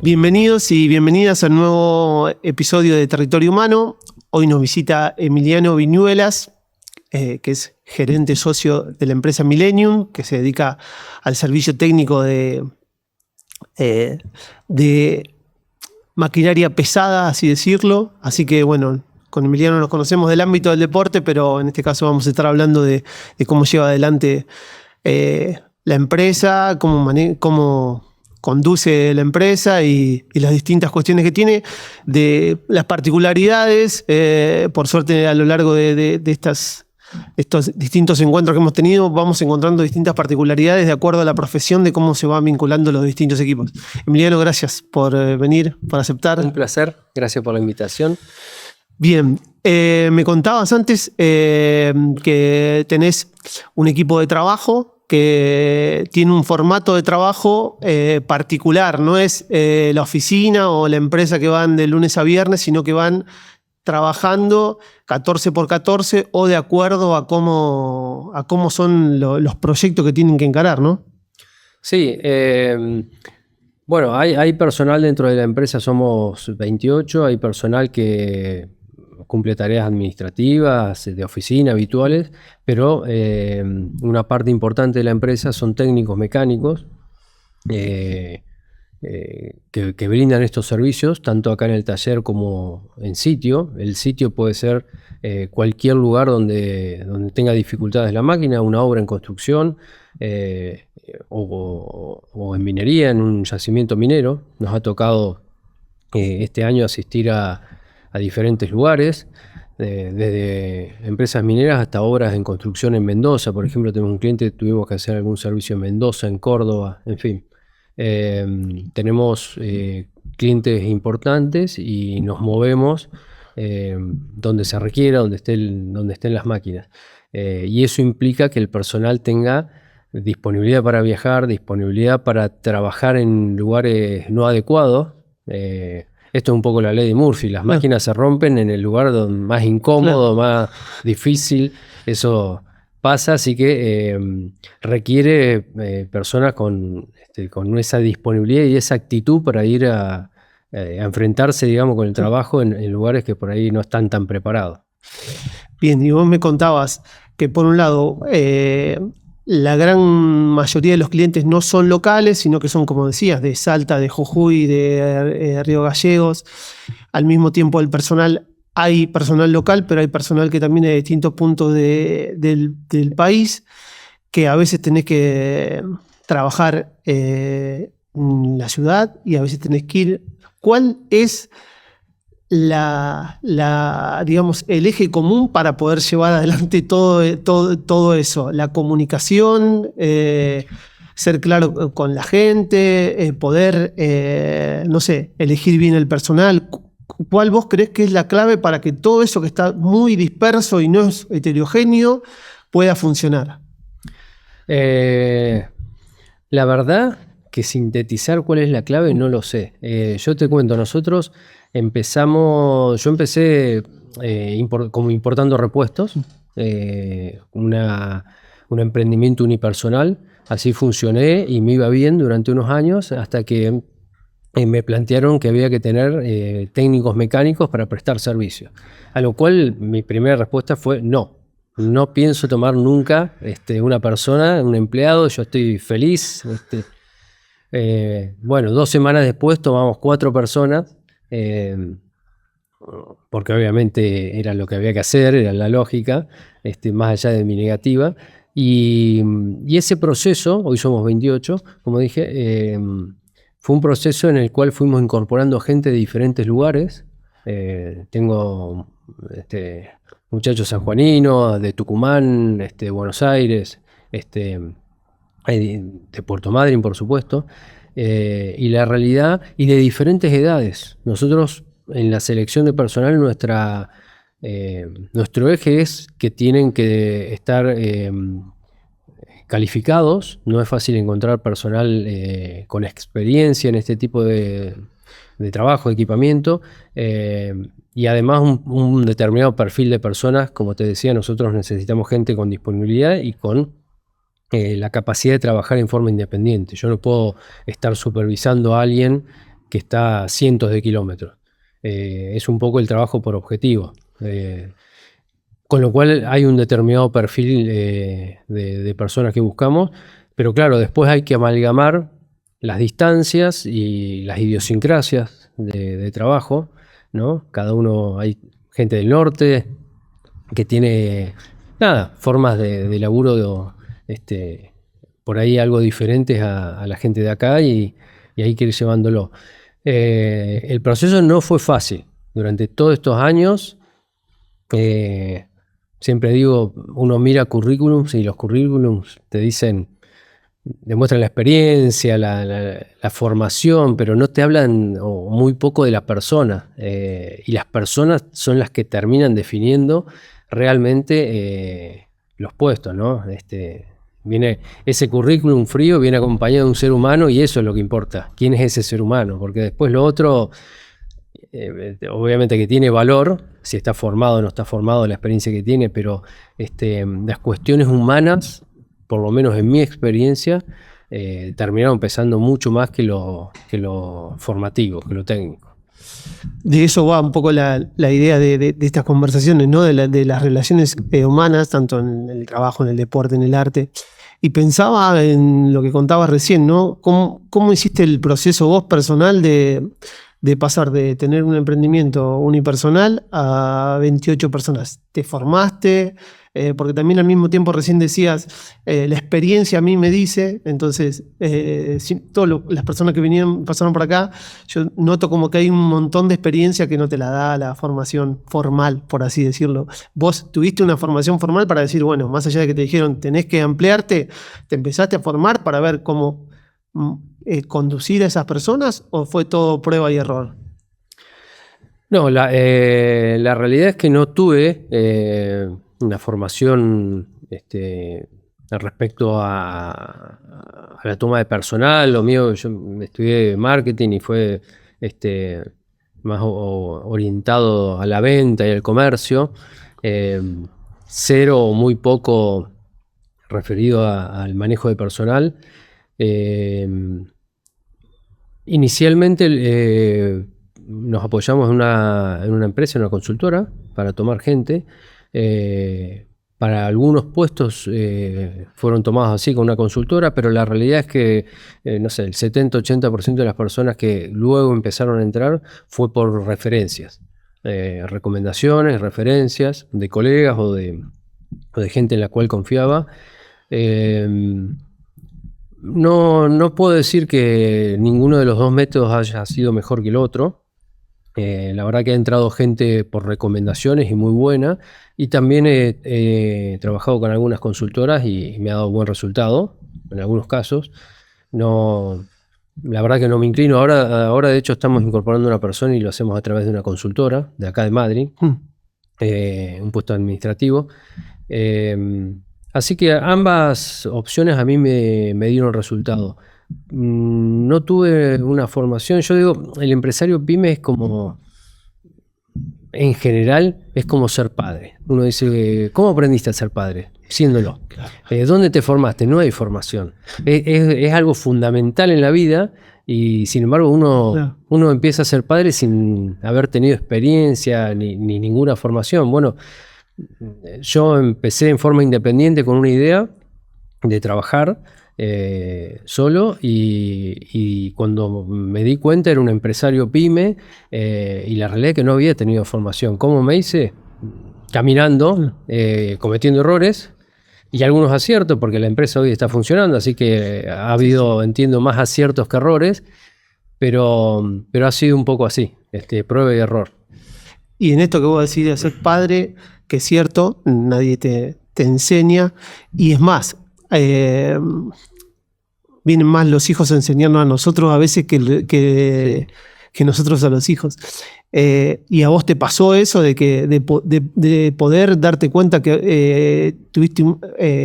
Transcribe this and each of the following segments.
Bienvenidos y bienvenidas al nuevo episodio de Territorio Humano. Hoy nos visita Emiliano Viñuelas, que es gerente socio de la empresa Millennium, que se dedica al servicio técnico de maquinaria pesada, así decirlo. Así que bueno, con Emiliano nos conocemos del ámbito del deporte, pero en este caso vamos a estar hablando de cómo lleva adelante la empresa, cómo conduce la empresa y las distintas cuestiones que tiene, de las particularidades. Por suerte, a lo largo de estos distintos encuentros que hemos tenido, vamos encontrando distintas particularidades de acuerdo a la profesión, de cómo se van vinculando los distintos equipos. Emiliano, gracias por venir, por aceptar. Un placer, gracias por la invitación. Bien, me contabas antes que tenés un equipo de trabajo que tiene un formato de trabajo particular. No es la oficina o la empresa que van de lunes a viernes, sino que van trabajando 14 por 14 o de acuerdo a cómo son los proyectos que tienen que encarar, ¿no? Sí, bueno, hay personal dentro de la empresa, somos 28, hay personal que cumple tareas administrativas, de oficina, habituales, pero una parte importante de la empresa son técnicos mecánicos que brindan estos servicios, tanto acá en el taller como en sitio. El sitio puede ser cualquier lugar donde tenga dificultades la máquina, una obra en construcción o en minería, en un yacimiento minero. Nos ha tocado este año asistir a diferentes lugares, desde empresas mineras hasta obras en construcción en Mendoza. Por ejemplo, tenemos un cliente que tuvimos que hacer algún servicio en Mendoza, en Córdoba, en fin. Tenemos clientes importantes y nos movemos donde se requiera, donde estén las máquinas. Y eso implica que el personal tenga disponibilidad para viajar, disponibilidad para trabajar en lugares no adecuados. Esto es un poco la ley de Murphy. Las máquinas se rompen en el lugar más incómodo, más difícil. Eso pasa, así que requiere personas con esa disponibilidad y esa actitud para ir a enfrentarse, digamos, con el trabajo en lugares que por ahí no están tan preparados. Bien, y vos me contabas que por un lado la gran mayoría de los clientes no son locales, sino que son, como decías, de Salta, de Jujuy, de Río Gallegos. Al mismo tiempo hay personal local, pero hay personal que también de distintos puntos del país, que a veces tenés que trabajar en la ciudad y a veces tenés que ir. ¿Cuál es digamos, el eje común para poder llevar adelante todo eso? La comunicación, ser claro con la gente, poder, no sé, elegir bien el personal. ¿Cuál vos creés que es la clave para que todo eso que está muy disperso y no es heterogéneo pueda funcionar? La verdad que sintetizar cuál es la clave no lo sé. Yo te cuento, yo empecé como importando repuestos, un emprendimiento unipersonal. Así funcioné y me iba bien durante unos años hasta que me plantearon que había que tener técnicos mecánicos para prestar servicio. A lo cual mi primera respuesta fue no pienso tomar nunca una persona, un empleado. Yo estoy feliz. Bueno, 2 semanas después tomamos 4 personas, porque obviamente era lo que había que hacer, era la lógica, más allá de mi negativa. Y ese proceso, hoy somos 28, como dije, fue un proceso en el cual fuimos incorporando gente de diferentes lugares. Tengo muchachos sanjuaninos, de Tucumán, de Buenos Aires, de Puerto Madryn, por supuesto, y la realidad, y de diferentes edades. Nosotros en la selección de personal, nuestro eje es que tienen que estar calificados. No es fácil encontrar personal con experiencia en este tipo de trabajo, de equipamiento, y además un determinado perfil de personas. Como te decía, nosotros necesitamos gente con disponibilidad y con la capacidad de trabajar en forma independiente. Yo no puedo estar supervisando a alguien que está a cientos de kilómetros. Es un poco el trabajo por objetivo. Con lo cual hay un determinado perfil de personas que buscamos, pero claro, después hay que amalgamar las distancias y las idiosincrasias de trabajo, ¿no? Cada uno, hay gente del norte que tiene, formas de laburo por ahí algo diferentes a la gente de acá y hay que ir llevándolo. El proceso no fue fácil. Durante todos estos años, siempre digo, uno mira currículums y los currículums te dicen, demuestran la experiencia, la formación, pero no te hablan o muy poco de la persona. Y las personas son las que terminan definiendo realmente los puestos, ¿no? Viene ese currículum frío, viene acompañado de un ser humano y eso es lo que importa. ¿Quién es ese ser humano? Porque después lo otro, obviamente que tiene valor, si está formado o no está formado, la experiencia que tiene, pero las cuestiones humanas, por lo menos en mi experiencia, terminaron pesando mucho más que lo formativo, que lo técnico. De eso va un poco la idea de estas conversaciones, ¿no? De las relaciones humanas, tanto en el trabajo, en el deporte, en el arte. Y pensaba en lo que contabas recién, ¿no? ¿Cómo hiciste el proceso vos personal de pasar de tener un emprendimiento unipersonal a 28 personas? ¿Te formaste? Porque también al mismo tiempo recién decías, la experiencia a mí me dice, entonces todas las personas que pasaron por acá, yo noto como que hay un montón de experiencia que no te la da la formación formal, por así decirlo. Vos tuviste una formación formal para decir, bueno, más allá de que te dijeron tenés que ampliarte, ¿te empezaste a formar para ver cómo conducir a esas personas o fue todo prueba y error? No, la realidad es que no tuve una formación respecto a la toma de personal. Lo mío, yo estudié marketing y fue más orientado a la venta y al comercio. Cero o muy poco referido al manejo de personal. Inicialmente nos apoyamos en una empresa, en una consultora, para tomar gente. Para algunos puestos fueron tomados así con una consultora, pero la realidad es que, no sé, el 70-80% de las personas que luego empezaron a entrar fue por referencias. Recomendaciones, referencias de colegas o de gente en la cual confiaba. No puedo decir que ninguno de los dos métodos haya sido mejor que el otro. La verdad que ha entrado gente por recomendaciones y muy buena, y también he trabajado con algunas consultoras y me ha dado buen resultado en algunos casos. No, la verdad que no me inclino. Ahora de hecho estamos incorporando una persona y lo hacemos a través de una consultora de acá de Madrid, un puesto administrativo. Así que ambas opciones a mí me dieron resultado. No tuve una formación. Yo digo, el empresario pyme es como, en general, es como ser padre. Uno dice, ¿cómo aprendiste a ser padre? Siéndolo. Claro. ¿Dónde te formaste? No hay formación. Es algo fundamental en la vida y sin embargo uno empieza a ser padre sin haber tenido experiencia ni ninguna formación. Bueno, yo empecé en forma independiente con una idea de trabajar solo y cuando me di cuenta era un empresario pyme y la realidad es que no había tenido formación. ¿Cómo me hice? Caminando, cometiendo errores y algunos aciertos, porque la empresa hoy está funcionando, así que ha habido, entiendo, más aciertos que errores, pero ha sido un poco así, prueba y error. Y en esto que vos decís de ser padre, que es cierto, nadie te enseña, y es más, vienen más los hijos a enseñarnos a nosotros a veces que nosotros a los hijos. ¿Y a vos te pasó eso de poder darte cuenta que tuviste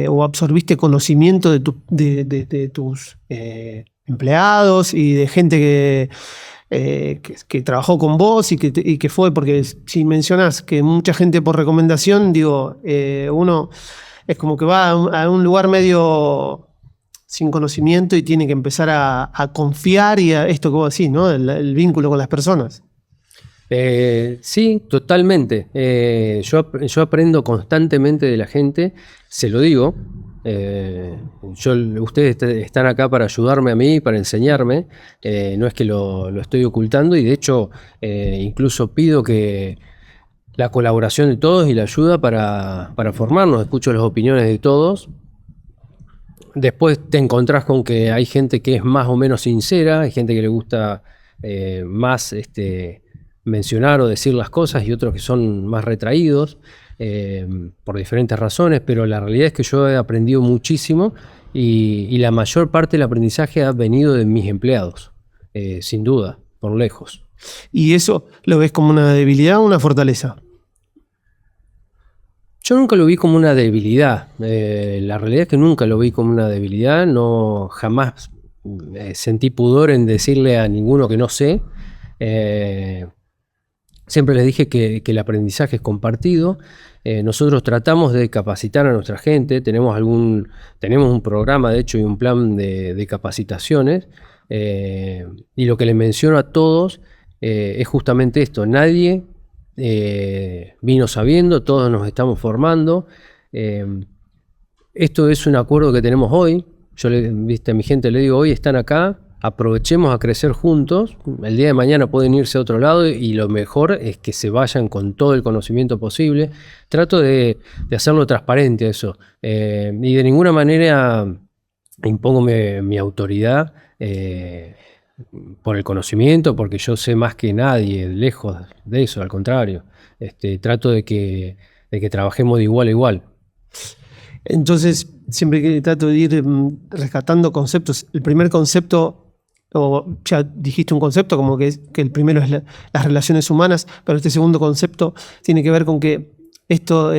o absorbiste conocimiento de tus empleados y de gente que trabajó con vos y que fue? Porque si mencionás que mucha gente por recomendación, digo, uno es como que va a un lugar medio sin conocimiento y tiene que empezar a confiar y a esto que vos decís, ¿no? El vínculo con las personas. Sí, totalmente. Yo aprendo constantemente de la gente, se lo digo. Ustedes están acá para ayudarme a mí, para enseñarme. No es que lo estoy ocultando y de hecho incluso pido que la colaboración de todos y la ayuda para formarnos. Escucho las opiniones de todos. Después te encontrás con que hay gente que es más o menos sincera, hay gente que le gusta más mencionar o decir las cosas y otros que son más retraídos por diferentes razones, pero la realidad es que yo he aprendido muchísimo y la mayor parte del aprendizaje ha venido de mis empleados, sin duda, por lejos. ¿Y eso lo ves como una debilidad o una fortaleza? Yo nunca lo vi como una debilidad. La realidad es que nunca lo vi como una debilidad. No, jamás sentí pudor en decirle a ninguno que no sé. Siempre les dije que el aprendizaje es compartido. Nosotros tratamos de capacitar a nuestra gente. Tenemos un programa, de hecho, y un plan de capacitaciones. Y lo que les menciono a todos es justamente esto. Nadie vino sabiendo, todos nos estamos formando. Esto es un acuerdo que tenemos hoy. Yo a mi gente le digo, hoy están acá, aprovechemos a crecer juntos. El día de mañana pueden irse a otro lado y lo mejor es que se vayan con todo el conocimiento posible. Trato de hacerlo transparente eso. Y de ninguna manera impongo mi autoridad por el conocimiento, porque yo sé más que nadie, lejos de eso, al contrario. Trato de que trabajemos de igual a igual. Entonces, siempre que trato de ir rescatando conceptos, el primer concepto, o ya dijiste un concepto como que el primero es las relaciones humanas, pero este segundo concepto tiene que ver con que esto,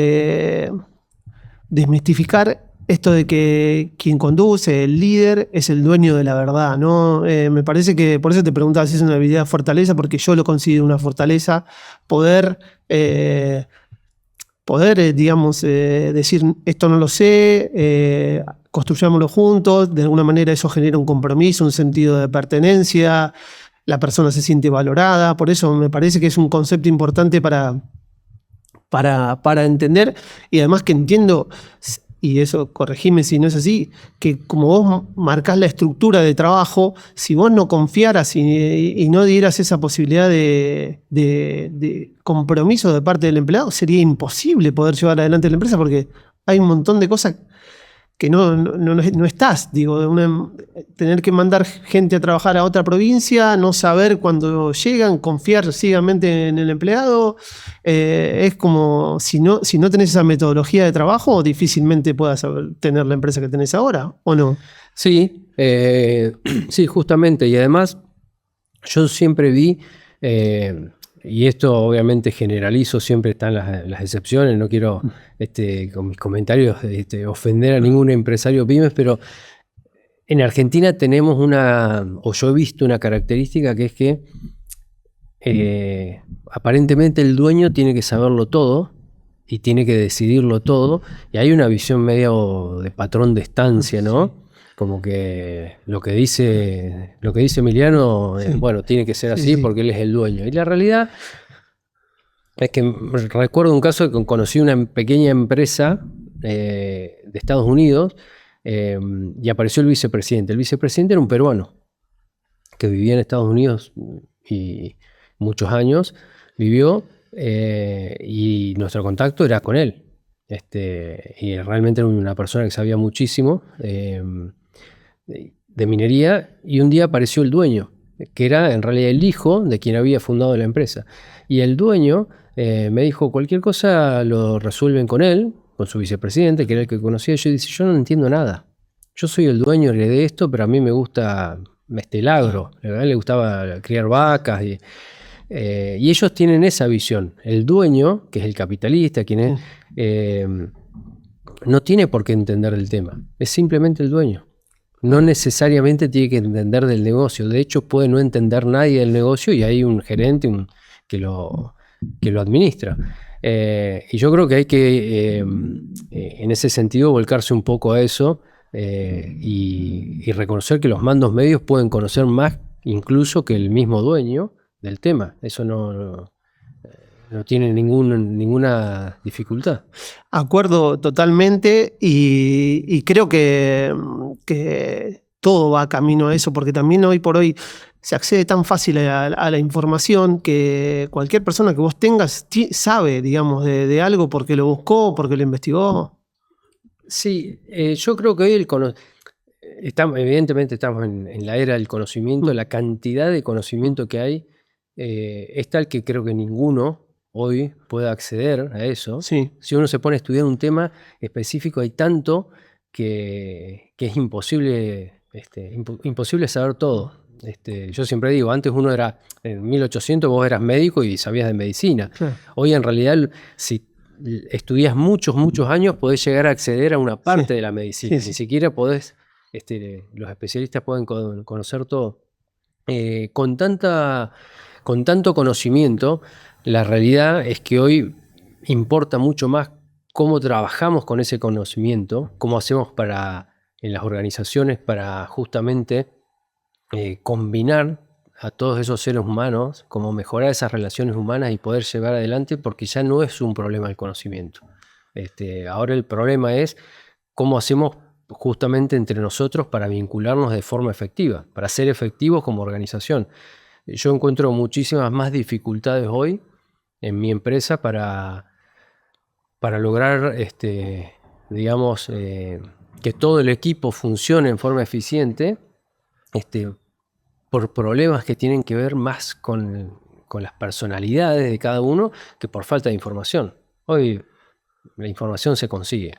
desmistificar esto de que quien conduce, el líder, es el dueño de la verdad, ¿no? Me parece que, por eso te preguntaba si es una habilidad fortaleza, porque yo lo considero una fortaleza, poder digamos, decir, esto no lo sé, construyámoslo juntos, de alguna manera eso genera un compromiso, un sentido de pertenencia, la persona se siente valorada, por eso me parece que es un concepto importante para entender, y además que entiendo, y eso corregime si no es así, que como vos marcás la estructura de trabajo, si vos no confiaras y no dieras esa posibilidad de compromiso de parte del empleado, sería imposible poder llevar adelante la empresa, porque hay un montón de cosas que no estás, digo, tener que mandar gente a trabajar a otra provincia, no saber cuándo llegan, confiar ciegamente en el empleado, es como si no tenés esa metodología de trabajo, difícilmente puedas tener la empresa que tenés ahora, ¿o no? Sí, sí, justamente, y además yo siempre vi, y esto obviamente generalizo, siempre están las excepciones, no quiero con mis comentarios ofender a ningún empresario pymes, pero en Argentina tenemos yo he visto una característica que es que aparentemente el dueño tiene que saberlo todo y tiene que decidirlo todo, y hay una visión medio de patrón de estancia, ¿no? Como que lo que dice Emiliano, bueno, tiene que ser así porque él es el dueño. Y la realidad es que recuerdo un caso que conocí una pequeña empresa de Estados Unidos y apareció el vicepresidente. El vicepresidente era un peruano que vivía en Estados Unidos y muchos años vivió, y nuestro contacto era con él. Y realmente era una persona que sabía muchísimo de minería, y un día apareció el dueño, que era en realidad el hijo de quien había fundado la empresa. Y el dueño me dijo, cualquier cosa lo resuelven con él, con su vicepresidente, que era el que conocía. Yo dije, yo no entiendo nada. Yo soy el dueño de esto, pero a mí me gusta el agro. A él le gustaba criar vacas. Y ellos tienen esa visión. El dueño, que es el capitalista, quien es, no tiene por qué entender el tema. Es simplemente el dueño. No necesariamente tiene que entender del negocio. De hecho, puede no entender nadie del negocio y hay un gerente que lo administra. Y yo creo que hay que, en ese sentido, volcarse un poco a eso, y reconocer que los mandos medios pueden conocer más incluso que el mismo dueño del tema. Eso no tiene ninguna dificultad. Acuerdo totalmente y creo que todo va camino a eso, porque también hoy por hoy se accede tan fácil a la información que cualquier persona que vos tengas sabe, digamos, de algo porque lo buscó, porque lo investigó. Sí, yo creo que hoy evidentemente estamos en la era del conocimiento, la cantidad de conocimiento que hay es tal que creo que ninguno hoy puede acceder a eso. Sí. Si uno se pone a estudiar un tema específico, hay tanto que es imposible, imposible saber todo. Yo siempre digo, antes uno era, en 1800 vos eras médico y sabías de medicina. Sí. Hoy en realidad, si estudias muchos años, podés llegar a acceder a una parte de la medicina. Sí, sí. Ni siquiera podés, los especialistas pueden conocer todo. Con tanto conocimiento, la realidad es que hoy importa mucho más cómo trabajamos con ese conocimiento, cómo hacemos en las organizaciones para justamente combinar a todos esos seres humanos, cómo mejorar esas relaciones humanas y poder llevar adelante, porque ya no es un problema el conocimiento. Ahora el problema es cómo hacemos justamente entre nosotros para vincularnos de forma efectiva, para ser efectivos como organización. Yo encuentro muchísimas más dificultades hoy en mi empresa para lograr, digamos, que todo el equipo funcione en forma eficiente, por problemas que tienen que ver más con las personalidades de cada uno que por falta de información. Hoy la información se consigue.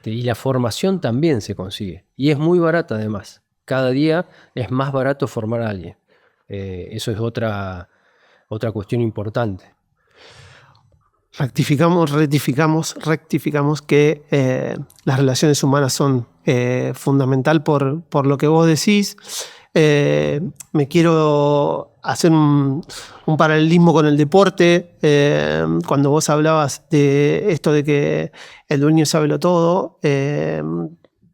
Y la formación también se consigue. Y es muy barata además. Cada día es más barato formar a alguien. Eso es otra cuestión importante. Rectificamos que las relaciones humanas son fundamental por lo que vos decís. Me quiero hacer un paralelismo con el deporte. Cuando vos hablabas de esto de que el dueño sabe lo todo,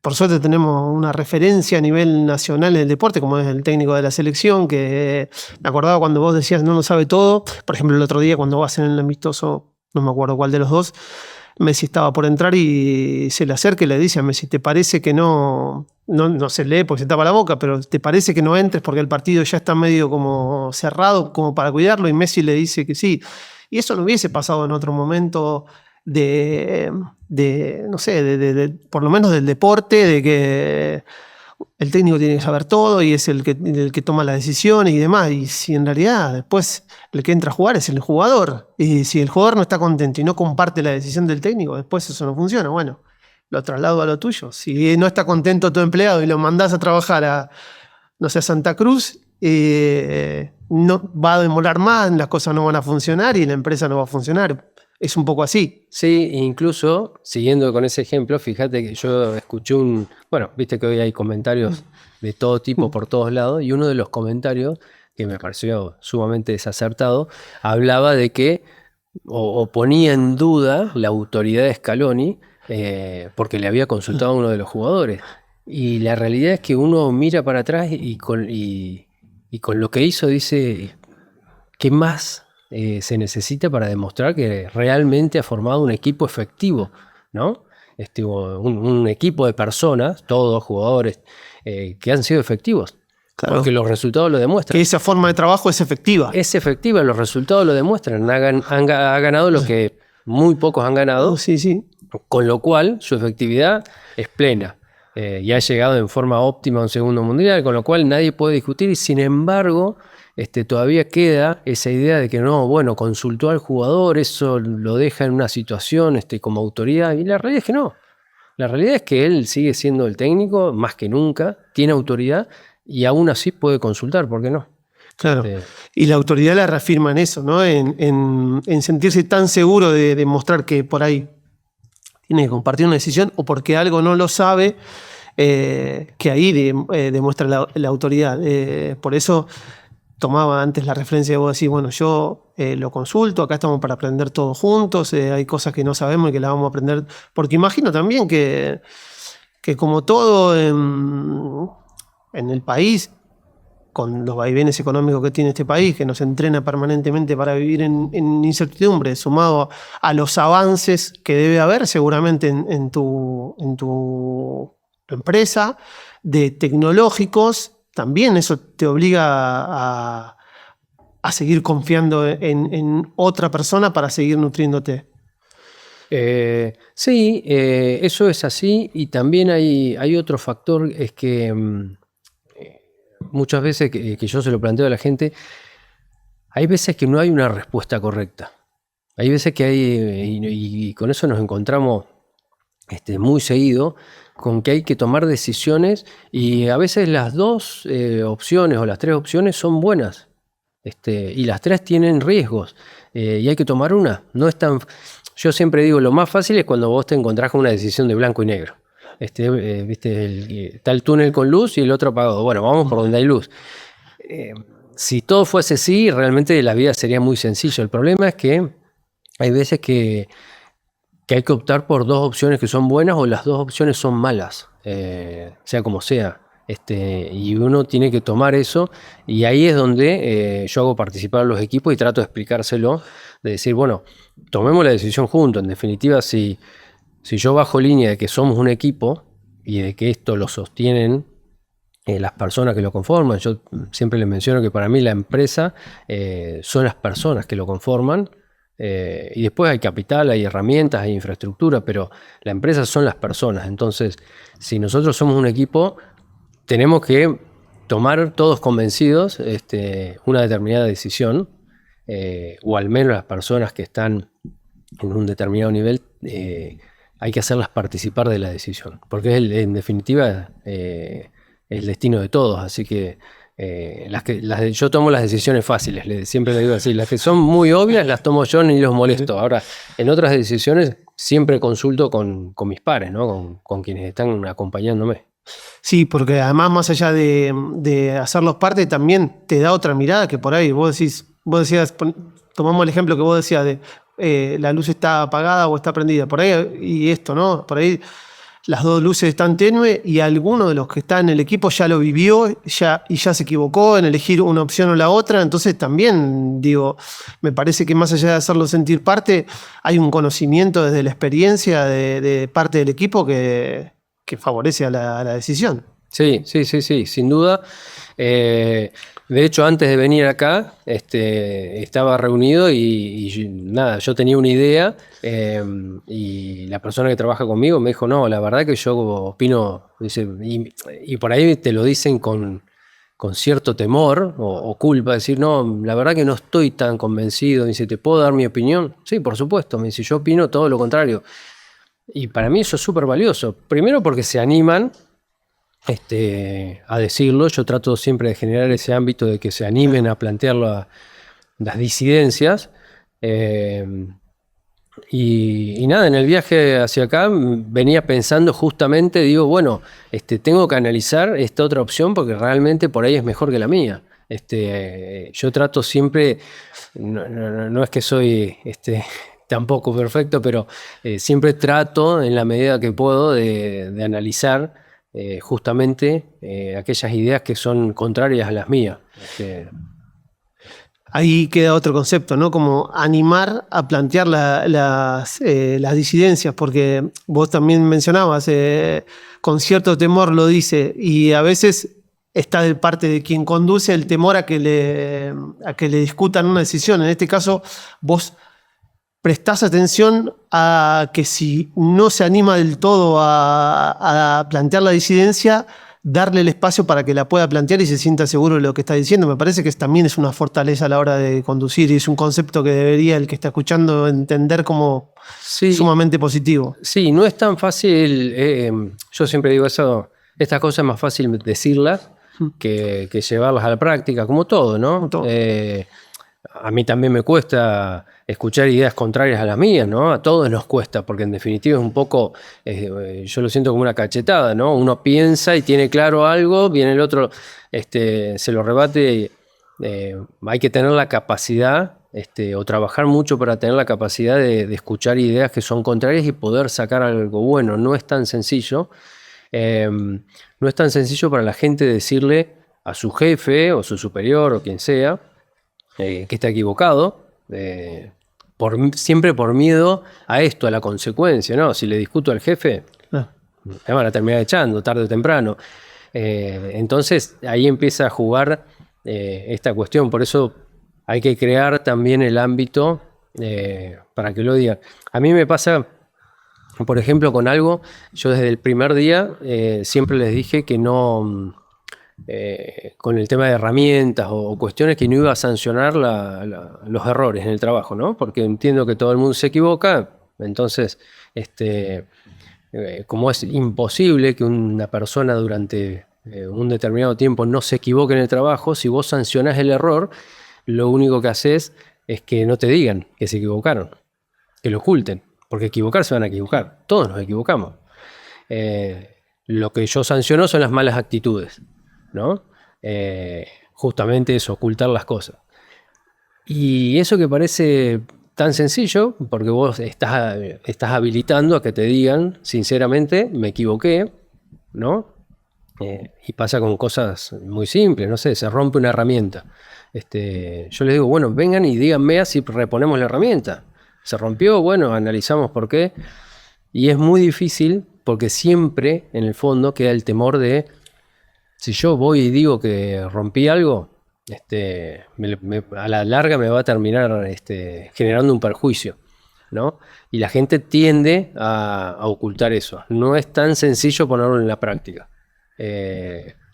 por suerte tenemos una referencia a nivel nacional en el deporte, como es el técnico de la selección, que me acordaba cuando vos decías no lo sabe todo. Por ejemplo, el otro día cuando vas en el amistoso, no me acuerdo cuál de los dos, Messi estaba por entrar y se le acerca y le dice a Messi, ¿te parece que no se lee porque se tapa la boca, pero te parece que no entres porque el partido ya está medio como cerrado como para cuidarlo? Y Messi le dice que sí. Y eso no hubiese pasado en otro momento no sé, por lo menos del deporte, de que el técnico tiene que saber todo y es el que toma las decisiones y demás. Y si en realidad después el que entra a jugar es el jugador. Y si el jugador no está contento y no comparte la decisión del técnico, después eso no funciona. Bueno, lo traslado a lo tuyo. Si no está contento tu empleado y lo mandás a trabajar a Santa Cruz, no va a demorar más, las cosas no van a funcionar y la empresa no va a funcionar. Es un poco así. Sí, incluso, siguiendo con ese ejemplo, fíjate que yo escuché bueno, viste que hoy hay comentarios de todo tipo por todos lados, y uno de los comentarios, que me pareció sumamente desacertado, hablaba de que, o ponía en duda la autoridad de Scaloni, porque le había consultado a uno de los jugadores. Y la realidad es que uno mira para atrás y con lo que hizo dice, ¿qué más se necesita para demostrar que realmente ha formado un equipo efectivo, ¿no? Un equipo de personas, todos jugadores, que han sido efectivos? Claro. Porque los resultados lo demuestran. Que esa forma de trabajo es efectiva. Es efectiva, los resultados lo demuestran. Ha ganado lo que muy pocos han ganado. Sí, sí. Con lo cual, su efectividad es plena. Y ha llegado en forma óptima a un segundo mundial, con lo cual nadie puede discutir. Y sin embargo, todavía queda esa idea de que no, bueno, consultó al jugador, eso lo deja en una situación como autoridad. Y la realidad es que no. La realidad es que él sigue siendo el técnico, más que nunca, tiene autoridad y aún así puede consultar, ¿por qué no? Claro. Y la autoridad la reafirma en eso, ¿no? En sentirse tan seguro de demostrar que por ahí tiene que compartir una decisión o porque algo no lo sabe, que ahí demuestra la autoridad. Por eso tomaba antes la referencia de vos decir, bueno, yo lo consulto, acá estamos para aprender todos juntos, hay cosas que no sabemos y que las vamos a aprender, porque imagino también que que como todo en el país, con los vaivenes económicos que tiene este país, que nos entrena permanentemente para vivir en incertidumbre, sumado a los avances que debe haber seguramente en tu empresa, de tecnológicos, también eso te obliga a seguir confiando en otra persona para seguir nutriéndote. Sí, eso es así, y también hay otro factor, es que muchas veces que yo se lo planteo a la gente, hay veces que no hay una respuesta correcta. Hay veces que hay, y con eso nos encontramos muy seguido, con que hay que tomar decisiones, y a veces las dos opciones o las tres opciones son buenas, y las tres tienen riesgos, y hay que tomar una. No es tan... Yo siempre digo, lo más fácil es cuando vos te encontrás con una decisión de blanco y negro. Está el túnel con luz y el otro apagado. Bueno, vamos por donde hay luz. Si todo fuese así, realmente la vida sería muy sencilla. El problema es que hay veces que hay que optar por dos opciones que son buenas, o las dos opciones son malas, sea como sea. Y uno tiene que tomar eso, y ahí es donde yo hago participar a los equipos y trato de explicárselo, de decir, bueno, tomemos la decisión juntos. En definitiva, si yo bajo línea de que somos un equipo y de que esto lo sostienen las personas que lo conforman, yo siempre les menciono que para mí la empresa son las personas que lo conforman, y después hay capital, hay herramientas, hay infraestructura, pero la empresa son las personas. Entonces, si nosotros somos un equipo, tenemos que tomar todos convencidos una determinada decisión, o al menos las personas que están en un determinado nivel, hay que hacerlas participar de la decisión, porque en definitiva el destino de todos. Así que yo tomo las decisiones fáciles, siempre le digo así, las que son muy obvias las tomo yo, ni los molesto. Ahora, en otras decisiones siempre consulto con mis pares, ¿no? Con quienes están acompañándome. Sí, porque además, más allá de hacerlos parte, también te da otra mirada, que por ahí vos decías, tomamos el ejemplo que vos decías de la luz está apagada o está prendida, por ahí, y esto, ¿no? Por ahí las dos luces están tenues y alguno de los que está en el equipo ya lo vivió y ya se equivocó en elegir una opción o la otra. Entonces también, digo, me parece que más allá de hacerlo sentir parte, hay un conocimiento desde la experiencia de parte del equipo que favorece a la decisión. Sí, sin duda. De hecho, antes de venir acá, estaba reunido y nada, yo tenía una idea, y la persona que trabaja conmigo me dijo, no, la verdad que yo opino, dice, y por ahí te lo dicen con cierto temor o culpa, decir, no, la verdad que no estoy tan convencido. Dice, ¿te puedo dar mi opinión? Sí, por supuesto. Me dice, yo opino todo lo contrario. Y para mí eso es súper valioso. Primero porque se animan a decirlo. Yo trato siempre de generar ese ámbito de que se animen a plantear las disidencias. Y nada, en el viaje hacia acá venía pensando justamente, digo, bueno, tengo que analizar esta otra opción porque realmente por ahí es mejor que la mía. Yo trato siempre, no es que soy tampoco perfecto, pero siempre trato en la medida que puedo de analizar justamente aquellas ideas que son contrarias a las mías. Ahí queda otro concepto, ¿no? Como animar a plantear las disidencias, porque vos también mencionabas, con cierto temor lo dice, y a veces está de parte de quien conduce el temor a que le discutan una decisión. En este caso, vos prestás atención a que si no se anima del todo a plantear la disidencia, darle el espacio para que la pueda plantear y se sienta seguro de lo que está diciendo. Me parece que también es una fortaleza a la hora de conducir y es un concepto que debería el que está escuchando entender como sumamente positivo. Sí, no es tan fácil. Yo siempre digo eso, estas cosas es más fácil decirlas que llevarlas a la práctica, como todo, ¿no? Como todo. A mí también me cuesta escuchar ideas contrarias a las mías, ¿no? A todos nos cuesta, porque en definitiva es un poco, yo lo siento como una cachetada, ¿no? Uno piensa y tiene claro algo, viene el otro, se lo rebate. Hay que tener la capacidad, o trabajar mucho para tener la capacidad de escuchar ideas que son contrarias y poder sacar algo bueno. No es tan sencillo. No es tan sencillo para la gente decirle a su jefe o su superior o quien sea que está equivocado, siempre por miedo a esto, a la consecuencia, ¿no? Si le discuto al jefe, me van a terminar echando tarde o temprano. Entonces ahí empieza a jugar esta cuestión. Por eso hay que crear también el ámbito para que lo digan. A mí me pasa, por ejemplo, con algo, yo desde el primer día siempre les dije que no, con el tema de herramientas o cuestiones, que no iba a sancionar los errores en el trabajo, ¿no? Porque entiendo que todo el mundo se equivoca, entonces, como es imposible que una persona durante un determinado tiempo no se equivoque en el trabajo, si vos sancionás el error, lo único que haces es que no te digan que se equivocaron, que lo oculten, porque equivocar se van a equivocar, todos nos equivocamos. Lo que yo sanciono son las malas actitudes, ¿no? Justamente eso, ocultar las cosas. Y eso que parece tan sencillo, porque vos estás habilitando a que te digan, sinceramente, me equivoqué, ¿no? Y pasa con cosas muy simples, no sé, se rompe una herramienta. Yo les digo, bueno, vengan y díganme así reponemos la herramienta. Se rompió, bueno, analizamos por qué. Y es muy difícil porque siempre, en el fondo, queda el temor de, si yo voy y digo que rompí algo, a la larga me va a terminar generando un perjuicio, ¿no? Y la gente tiende a ocultar eso. No es tan sencillo ponerlo en la práctica.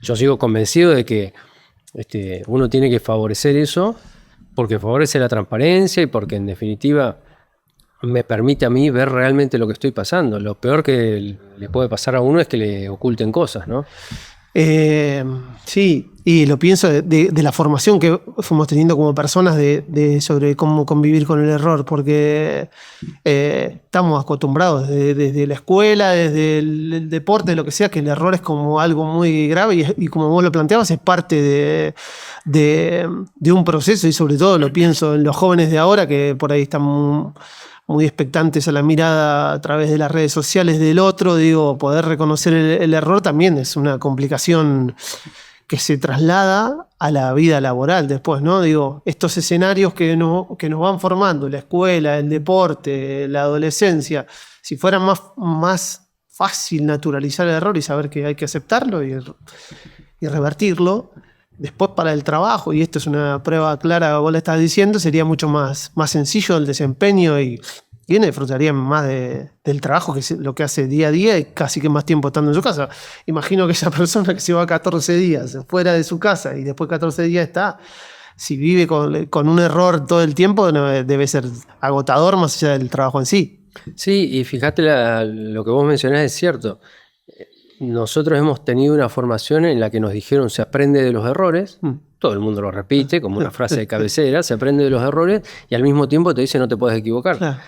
Yo sigo convencido de que uno tiene que favorecer eso porque favorece la transparencia y porque en definitiva me permite a mí ver realmente lo que estoy pasando. Lo peor que le puede pasar a uno es que le oculten cosas, ¿no? Sí, y lo pienso de la formación que fuimos teniendo como personas sobre cómo convivir con el error, porque estamos acostumbrados desde la escuela, desde el deporte, lo que sea, que el error es como algo muy grave y como vos lo planteabas, es parte de un proceso, y sobre todo lo pienso en los jóvenes de ahora que por ahí están muy expectantes a la mirada a través de las redes sociales del otro. Digo, poder reconocer el error también es una complicación que se traslada a la vida laboral después, ¿no? Digo, estos escenarios que nos van formando, la escuela, el deporte, la adolescencia, si fuera más fácil naturalizar el error y saber que hay que aceptarlo y revertirlo, después para el trabajo, y esto es una prueba clara, vos le estás diciendo, sería mucho más sencillo el desempeño y uno disfrutaría más del trabajo, que es lo que hace día a día, y casi que más tiempo estando en su casa. Imagino que esa persona que se va 14 días fuera de su casa y después 14 días está, si vive con un error todo el tiempo, debe ser agotador más allá del trabajo en sí. Sí, y fíjate, lo que vos mencionás es cierto. Nosotros hemos tenido una formación en la que nos dijeron se aprende de los errores, todo el mundo lo repite como una frase de cabecera, se aprende de los errores y al mismo tiempo te dice no te puedes equivocar. Claro.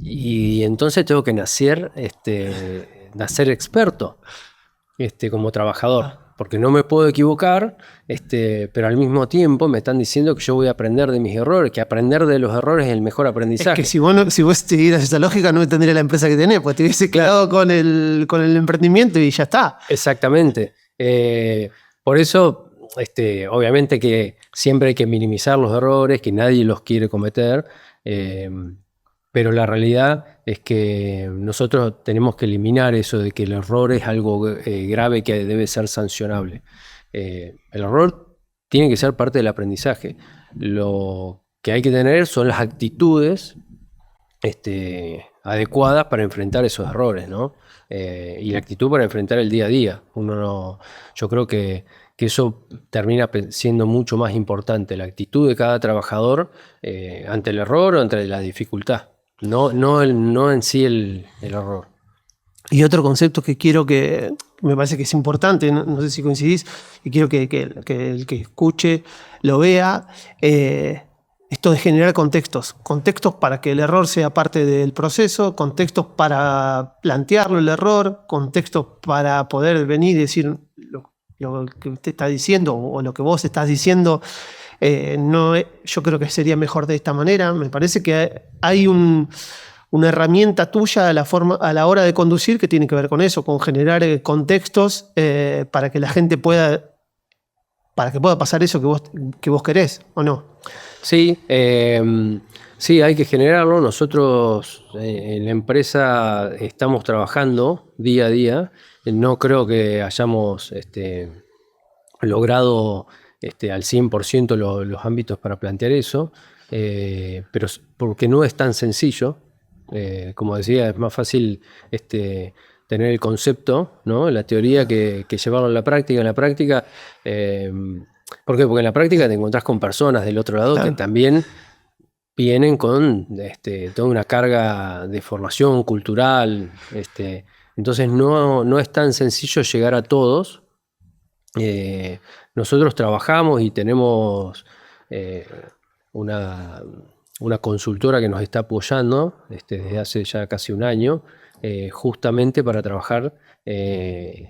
Y entonces tengo que nacer experto como trabajador, porque no me puedo equivocar, pero al mismo tiempo me están diciendo que yo voy a aprender de mis errores, que aprender de los errores es el mejor aprendizaje. Es que si vos siguieras esa lógica no tendrías la empresa que tenés, pues te hubiese quedado con el emprendimiento y ya está. Exactamente. Por eso, obviamente que siempre hay que minimizar los errores, que nadie los quiere cometer, pero la realidad es que nosotros tenemos que eliminar eso de que el error es algo grave que debe ser sancionable. El error tiene que ser parte del aprendizaje. Lo que hay que tener son las actitudes adecuadas para enfrentar esos errores, ¿no? Y la actitud para enfrentar el día a día. Yo creo que eso termina siendo mucho más importante, la actitud de cada trabajador ante el error o ante la dificultad. No en sí el error. Y otro concepto que quiero que me parece que es importante, no sé si coincidís, y quiero que el que escuche lo vea, esto de generar contextos para que el error sea parte del proceso, contextos para plantearlo el error, contextos para poder venir y decir lo que usted está diciendo o lo que vos estás diciendo. Yo creo que sería mejor de esta manera. Me parece que hay un una herramienta tuya a la hora de conducir que tiene que ver con eso, con generar contextos para que la gente pueda pasar eso que vos querés, ¿o no? Sí, sí, hay que generarlo. Nosotros en la empresa estamos trabajando día a día. No creo que hayamos logrado al 100% los ámbitos para plantear eso, pero porque no es tan sencillo. Como decía, es más fácil tener el concepto, ¿no? La teoría que llevarlo a la práctica. En la práctica, ¿por qué? Porque en la práctica te encontrás con personas del otro lado que también vienen con toda una carga de formación cultural. Entonces no es tan sencillo llegar a todos. Nosotros trabajamos y tenemos una consultora que nos está apoyando desde hace ya casi un año, justamente para trabajar en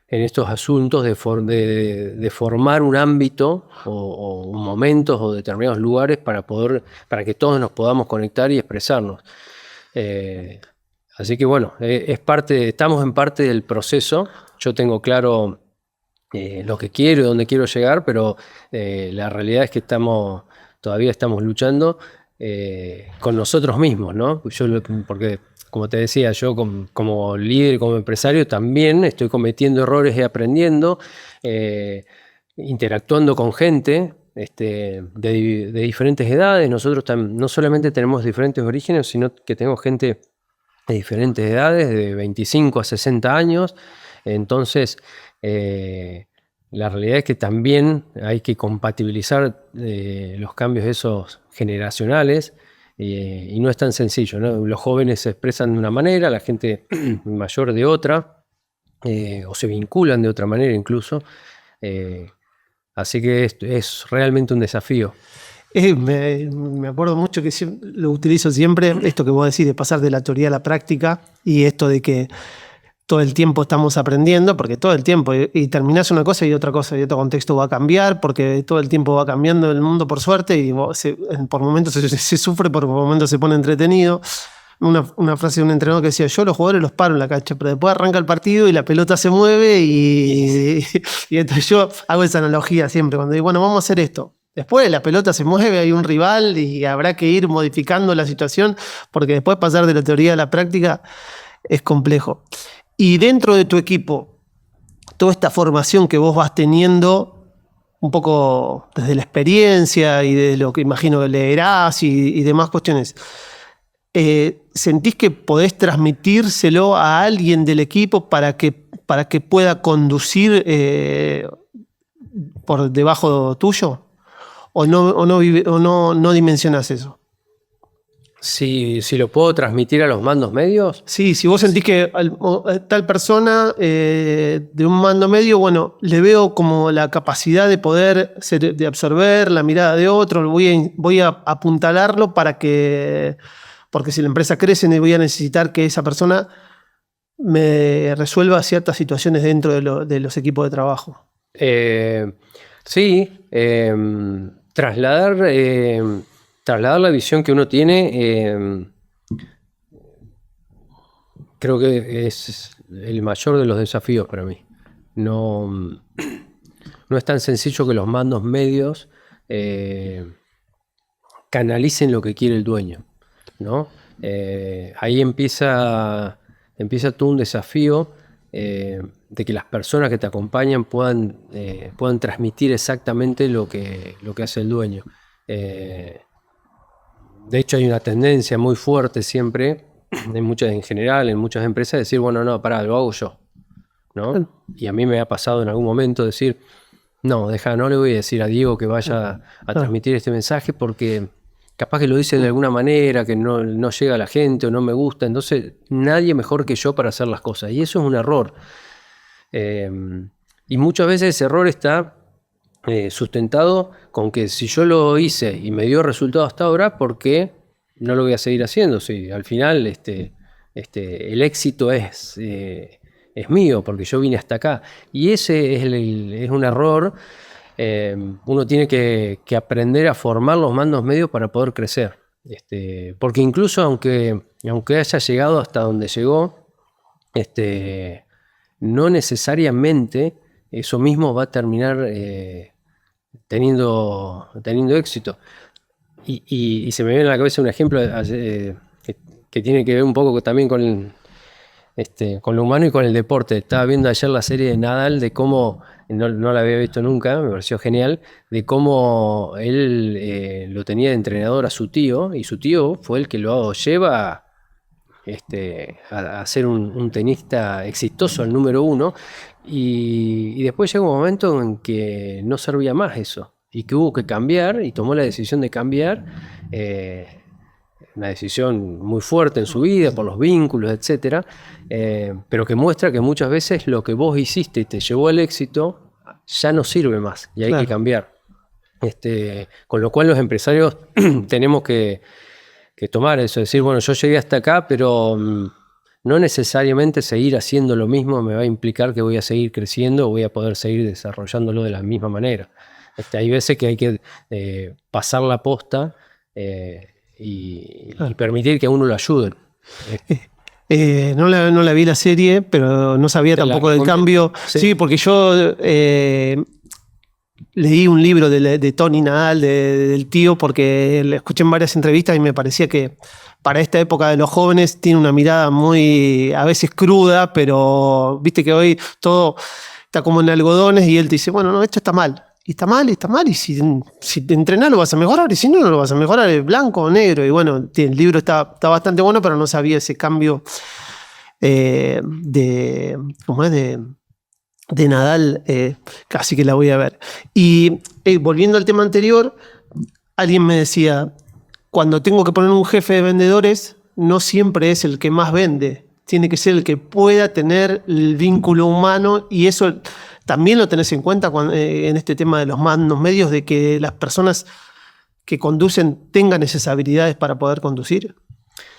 estos asuntos de formar un ámbito o momentos o determinados lugares para que todos nos podamos conectar y expresarnos. Así que bueno, estamos en parte del proceso. Yo tengo claro lo que quiero y dónde quiero llegar, pero la realidad es que todavía estamos luchando con nosotros mismos, ¿no? Porque, como te decía, yo como líder y como empresario también estoy cometiendo errores y aprendiendo, interactuando con gente de diferentes edades. Nosotros no solamente tenemos diferentes orígenes, sino que tenemos gente de diferentes edades, de 25 a 60 años. Entonces, la realidad es que también hay que compatibilizar los cambios esos generacionales y no es tan sencillo, ¿no? Los jóvenes se expresan de una manera, la gente mayor de otra, o se vinculan de otra manera incluso. Así que es realmente un desafío. Me acuerdo mucho que lo utilizo siempre, esto que vos decís de pasar de la teoría a la práctica y esto de que todo el tiempo estamos aprendiendo, porque todo el tiempo, y terminás una cosa y otro contexto va a cambiar, porque todo el tiempo va cambiando el mundo por suerte y por momentos se sufre, por momentos se pone entretenido. Una frase de un entrenador que decía: yo los jugadores los paro en la cancha, pero después arranca el partido y la pelota se mueve y entonces yo hago esa analogía siempre, cuando digo, bueno, vamos a hacer esto. Después la pelota se mueve, hay un rival y habrá que ir modificando la situación, porque después pasar de la teoría a la práctica es complejo. Y dentro de tu equipo, toda esta formación que vos vas teniendo, un poco desde la experiencia y de lo que imagino que leerás y demás cuestiones, ¿sentís que podés transmitírselo a alguien del equipo para que pueda conducir por debajo tuyo? ¿O no dimensionás eso? Si lo puedo transmitir a los mandos medios. Sí, si vos sentís que tal persona de un mando medio, bueno, le veo como la capacidad de poder de absorber la mirada de otro, voy a apuntalarlo porque si la empresa crece voy a necesitar que esa persona me resuelva ciertas situaciones dentro de los equipos de trabajo. Sí, trasladar la visión que uno tiene, creo que es el mayor de los desafíos para mí. No es tan sencillo que los mandos medios canalicen lo que quiere el dueño, ¿no? Ahí empieza todo un desafío de que las personas que te acompañan puedan transmitir exactamente lo que hace el dueño. De hecho, hay una tendencia muy fuerte siempre, en general, en muchas empresas, decir, bueno, no, pará, lo hago yo, ¿no? Y a mí me ha pasado en algún momento decir, no le voy a decir a Diego que vaya a transmitir este mensaje porque capaz que lo dice de alguna manera, que no llega a la gente o no me gusta, entonces nadie mejor que yo para hacer las cosas. Y eso es un error. Y muchas veces ese error está sustentado con que si yo lo hice y me dio resultado hasta ahora, ¿por qué no lo voy a seguir haciendo? Sí, al final el éxito es mío, porque yo vine hasta acá. Y ese es un error. Uno tiene que aprender a formar los mandos medios para poder crecer. Porque incluso aunque haya llegado hasta donde llegó, no necesariamente eso mismo va a terminar teniendo éxito. Y se me viene a la cabeza un ejemplo que tiene que ver un poco también con lo humano y con el deporte. Estaba viendo ayer la serie de Nadal, de cómo, no la había visto nunca, me pareció genial, de cómo él lo tenía de entrenador a su tío, y su tío fue el que lo lleva a ser un tenista exitoso, el número uno, y después llega un momento en que no servía más eso, y que hubo que cambiar, y tomó la decisión de cambiar, una decisión muy fuerte en su vida, por los vínculos, etcétera, pero que muestra que muchas veces lo que vos hiciste y te llevó al éxito ya no sirve más, y hay que cambiar. Con lo cual los empresarios tenemos que tomar eso, decir, bueno, yo llegué hasta acá, pero no necesariamente seguir haciendo lo mismo me va a implicar que voy a seguir creciendo o voy a poder seguir desarrollándolo de la misma manera. Hay veces que hay que pasar la posta y permitir que a uno lo ayuden. No la vi la serie, pero no sabía tampoco del cambio. Sí, porque yo leí un libro de Tony Nadal, del tío, porque le escuché en varias entrevistas y me parecía que para esta época de los jóvenes tiene una mirada muy, a veces cruda, pero viste que hoy todo está como en algodones y él te dice, bueno, no, esto está mal. Y está mal, y si te entrenás lo vas a mejorar, y si no, no lo vas a mejorar, es blanco o negro. Y bueno, el libro está bastante bueno, pero no sabía ese cambio ¿cómo es? De Nadal, casi que la voy a ver. Y volviendo al tema anterior, alguien me decía, cuando tengo que poner un jefe de vendedores, no siempre es el que más vende, tiene que ser el que pueda tener el vínculo humano, y eso también lo tenés en cuenta en este tema de los mandos medios, de que las personas que conducen tengan esas habilidades para poder conducir.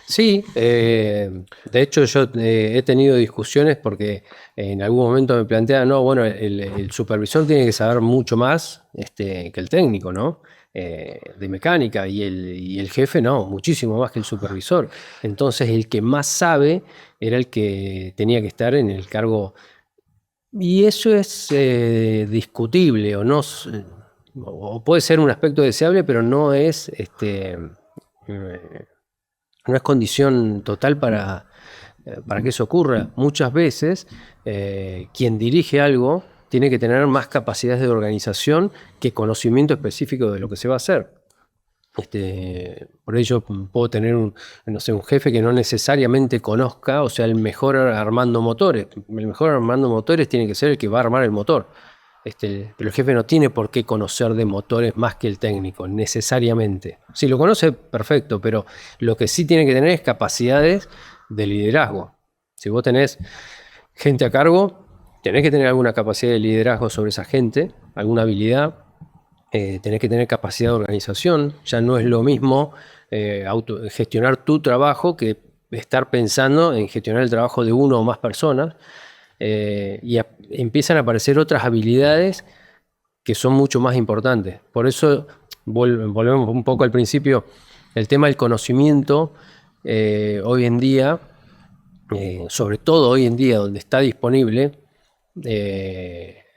Sí, de hecho yo he tenido discusiones porque en algún momento me plantean, no, bueno, el supervisor tiene que saber mucho más que el técnico, ¿no? De mecánica, y el jefe no, muchísimo más que el supervisor. Entonces el que más sabe era el que tenía que estar en el cargo, y eso es discutible o no, o puede ser un aspecto deseable, pero no es no es condición total para que eso ocurra. Muchas veces quien dirige algo tiene que tener más capacidades de organización que conocimiento específico de lo que se va a hacer. Por ello puedo tener un jefe que no necesariamente conozca, o sea, el mejor armando motores. El mejor armando motores tiene que ser el que va a armar el motor. Pero el jefe no tiene por qué conocer de motores más que el técnico, necesariamente. Si lo conoce, perfecto, pero lo que sí tiene que tener es capacidades de liderazgo. Si vos tenés gente a cargo, tenés que tener alguna capacidad de liderazgo sobre esa gente, alguna habilidad. Tenés que tener capacidad de organización. Ya no es lo mismo gestionar tu trabajo que estar pensando en gestionar el trabajo de uno o más personas. Y empiezan a aparecer otras habilidades que son mucho más importantes. Por eso volvemos un poco al principio, el tema del conocimiento hoy en día, sobre todo hoy en día donde está disponible,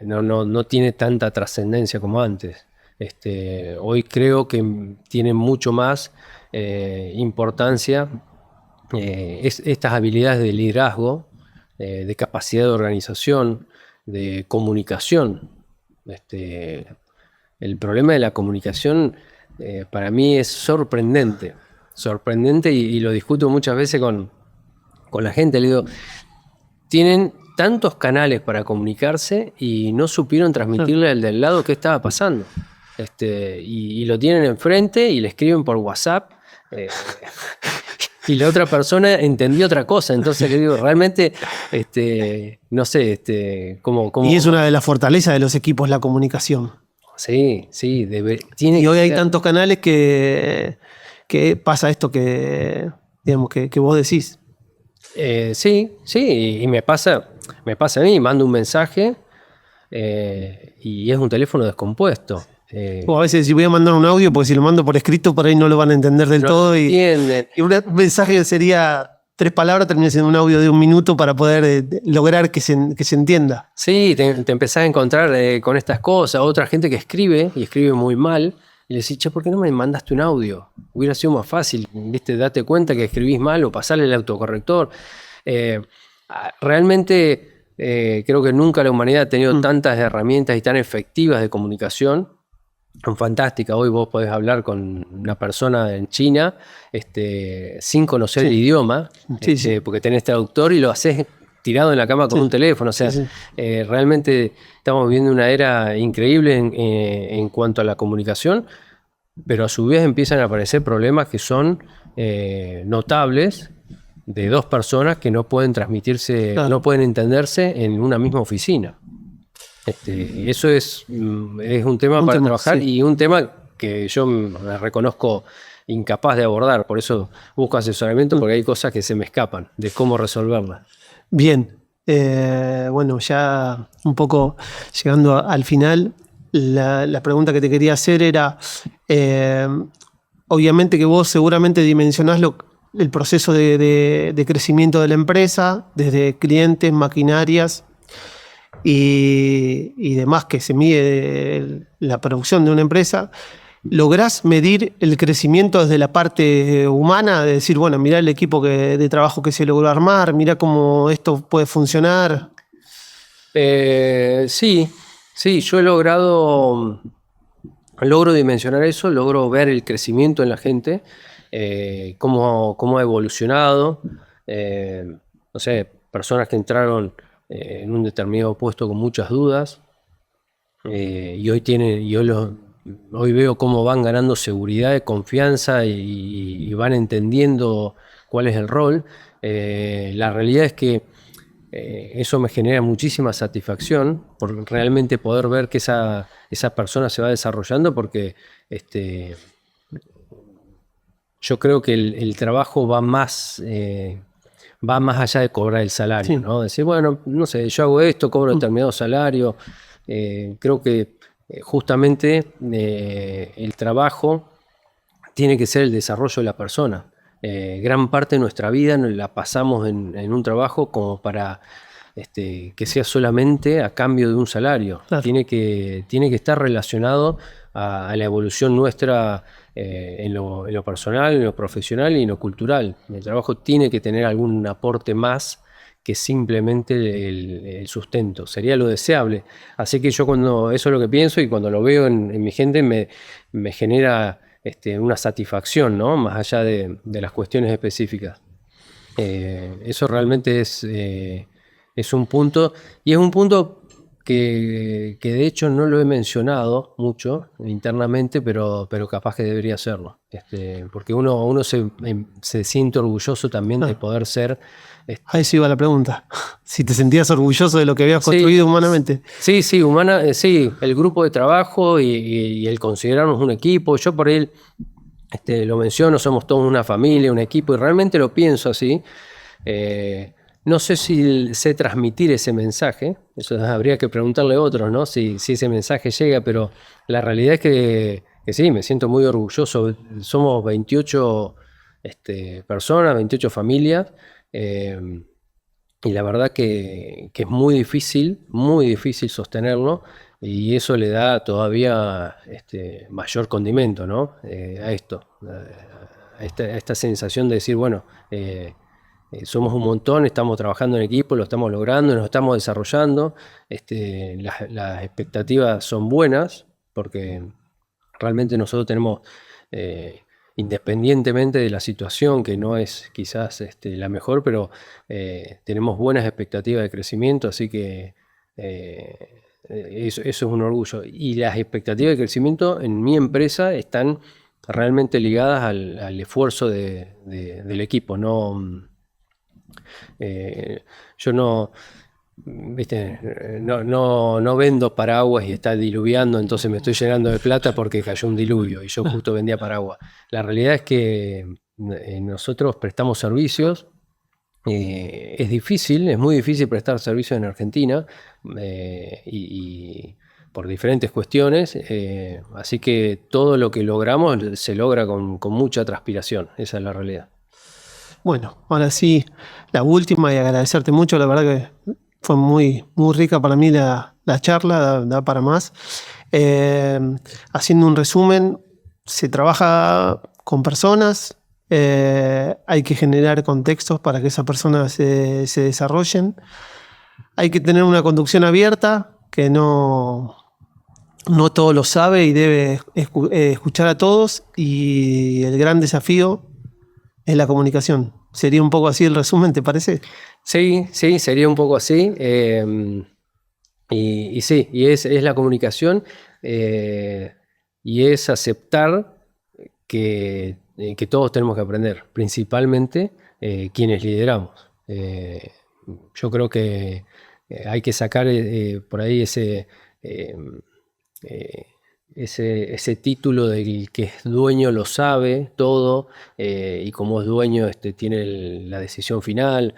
no tiene tanta trascendencia como antes. Hoy creo que tiene mucho más importancia estas habilidades de liderazgo, de capacidad de organización, de comunicación. El problema de la comunicación para mí es sorprendente y lo discuto muchas veces con la gente. Le digo, tienen tantos canales para comunicarse y no supieron transmitirle al del lado qué estaba pasando. Y lo tienen enfrente y le escriben por WhatsApp. Y la otra persona entendió otra cosa. Entonces le digo, realmente, no sé, cómo... Y es una de las fortalezas de los equipos, la comunicación. Sí, y hoy hay tantos canales que pasa esto que vos decís. Sí, y me pasa a mí, mando un mensaje y es un teléfono descompuesto. O a veces si voy a mandar un audio, porque si lo mando por escrito, por ahí no lo van a entender del No todo. entienden. Y un mensaje sería 3 palabras, termina siendo un audio de 1 minuto para poder lograr que se entienda. Sí, te empezás a encontrar con estas cosas. Otra gente que escribe, y escribe muy mal, y le decís, che, ¿por qué no me mandaste un audio? Hubiera sido más fácil, ¿viste? Date cuenta que escribís mal o pasarle el autocorrector. Realmente creo que nunca la humanidad ha tenido tantas herramientas y tan efectivas de comunicación. Son fantásticas. Hoy vos podés hablar con una persona en China sin conocer el idioma, porque tenés traductor y lo haces tirado en la cama con un teléfono. O sea, realmente estamos viviendo una era increíble en cuanto a la comunicación, pero a su vez empiezan a aparecer problemas que son notables de 2 personas que no pueden transmitirse, no pueden entenderse en una misma oficina. Eso es un tema para trabajar y un tema que yo me reconozco incapaz de abordar, por eso busco asesoramiento, porque hay cosas que se me escapan de cómo resolverlas. Bien, bueno, ya un poco llegando al final, la pregunta que te quería hacer era, obviamente que vos seguramente dimensionás el proceso de crecimiento de la empresa, desde clientes, maquinarias y demás que se mide la producción de una empresa. ¿Lográs medir el crecimiento desde la parte humana? De decir, bueno, mirá el equipo de trabajo que se logró armar, mirá cómo esto puede funcionar. Sí, yo logro dimensionar eso, logro ver el crecimiento en la gente, cómo ha evolucionado. No sé, personas que entraron en un determinado puesto con muchas dudas, y hoy veo cómo van ganando seguridad, confianza y van entendiendo cuál es el rol. La realidad es que eso me genera muchísima satisfacción por realmente poder ver que esa persona se va desarrollando, porque yo creo que el trabajo va más allá de cobrar el salario, ¿no? Decir, bueno, no sé, yo hago esto, cobro determinado salario. Creo que justamente el trabajo tiene que ser el desarrollo de la persona. Gran parte de nuestra vida la pasamos en un trabajo como para que sea solamente a cambio de un salario. Claro. Tiene que estar relacionado a la evolución nuestra en lo personal, en lo profesional y en lo cultural. El trabajo tiene que tener algún aporte más que simplemente el sustento. Sería lo deseable. Así que yo eso es lo que pienso, y cuando lo veo en mi gente me genera una satisfacción, ¿no? Más allá de las cuestiones específicas. Eso realmente es un punto, y es un punto que de hecho no lo he mencionado mucho internamente, pero capaz que debería hacerlo, porque uno se siente orgulloso también de poder ser. Ahí sí iba la pregunta. Si te sentías orgulloso de lo que habías construido humanamente. Sí, sí, el grupo de trabajo y el considerarnos un equipo. Yo por él lo menciono, somos todos una familia, un equipo, y realmente lo pienso así. No sé si sé transmitir ese mensaje, eso habría que preguntarle a otros, ¿no? Si ese mensaje llega, pero la realidad es que sí, me siento muy orgulloso. Somos 28 personas, 28 familias, y la verdad que es muy difícil sostenerlo, y eso le da todavía mayor condimento, ¿no? A esto, a esta sensación de decir, bueno, somos un montón, estamos trabajando en equipo, lo estamos logrando, nos estamos desarrollando. Las expectativas son buenas, porque realmente nosotros tenemos, independientemente de la situación, que no es quizás la mejor, pero tenemos buenas expectativas de crecimiento, así que eso es un orgullo. Y las expectativas de crecimiento en mi empresa están realmente ligadas al esfuerzo del equipo, ¿no? Yo no vendo paraguas y está diluviando, entonces me estoy llenando de plata porque cayó un diluvio y yo justo vendía paraguas. La realidad es que nosotros prestamos servicios Es difícil, es muy difícil prestar servicio en Argentina y por diferentes cuestiones, así que todo lo que logramos se logra con mucha transpiración, esa es la realidad. Bueno, ahora sí, la última, y agradecerte mucho, la verdad que fue muy, muy rica para mí la charla, da para más. Haciendo un resumen, se trabaja con personas, hay que generar contextos para que esas personas se desarrollen, hay que tener una conducción abierta, que no todo lo sabe y debe escuchar a todos, y el gran desafío es la comunicación. ¿Sería un poco así el resumen, te parece? Sí, sería un poco así. Y sí, es la comunicación y es aceptar que todos tenemos que aprender, principalmente quienes lideramos. Yo creo que hay que sacar por ahí ese título del que es dueño lo sabe todo y como es dueño tiene la decisión final.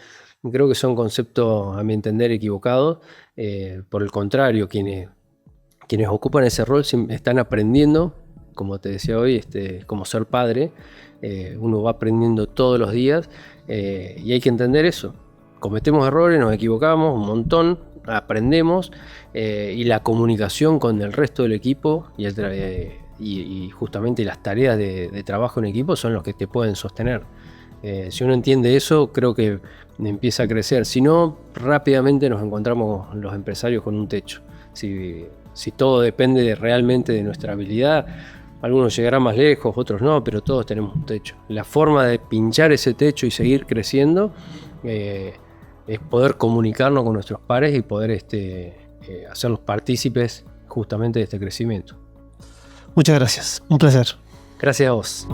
Creo que son conceptos, a mi entender, equivocados. Por el contrario, quienes ocupan ese rol están aprendiendo, como te decía hoy, como ser padre. Uno va aprendiendo todos los días y hay que entender eso. Cometemos errores, nos equivocamos un montón, aprendemos y la comunicación con el resto del equipo y justamente las tareas de trabajo en equipo son los que te pueden sostener. Si uno entiende eso, creo que empieza a crecer. Si no, rápidamente nos encontramos los empresarios con un techo. Si todo depende realmente de nuestra habilidad, algunos llegarán más lejos, otros no, pero todos tenemos un techo. La forma de pinchar ese techo y seguir creciendo es poder comunicarnos con nuestros pares y poder hacerlos partícipes justamente de este crecimiento. Muchas gracias, un placer. Gracias a vos.